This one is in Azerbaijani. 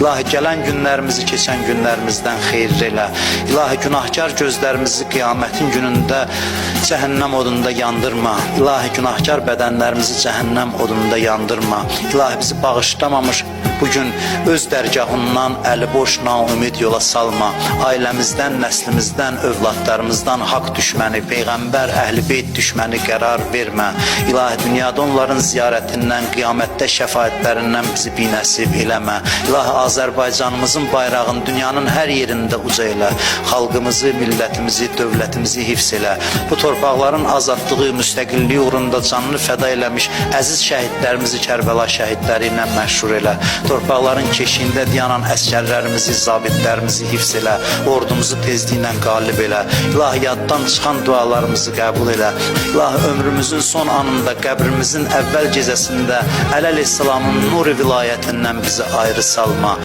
İlahi gələn günlərimizi keçən günlərimizdən xeyirli elə. İlahi günahkar gözlərimizi qiyamətin günündə cəhənnəm odunda yandırma. İlahi günahkar bədənlərimizi cəhənnəm odunda yandırma. İlahi bizi bağışlamamış bugün öz dərgahından əli boş naümid yola salma. Ailəmizdən, nəslimizdən, övladlarımızdan haqq düşməni, Peyğəmbər, Əhl-i Beyt düşməni qərar vermə. İlahi dünyada onların ziyarətindən, qiyamətdə şəfaətlərindən bizi binəsib eləmə. İlahi Azərbaycanımızın bayrağını dünyanın hər yerində uca elə. Xalqımızı, millətimizi, dövlətimizi hifz elə. Bu torpaqların azadlığı, müstəqilliyi uğrunda canını fəda eləmiş əziz şəhidlərimizi Kərbəla şəhidləri ilə məşhur elə. Torpaqların keşiyində dayanan əskərlərimizi, zabitlərimizi hifz elə. Ordumuzu tezliklə qalib elə. İlahi yaddan çıxan dualarımızı qəbul elə. İlahi ömrümüzün son anında, qəbrimizin əvvəl gecəsində Ələl-i İslamın nuri vilayətindən bizi ayrı salma.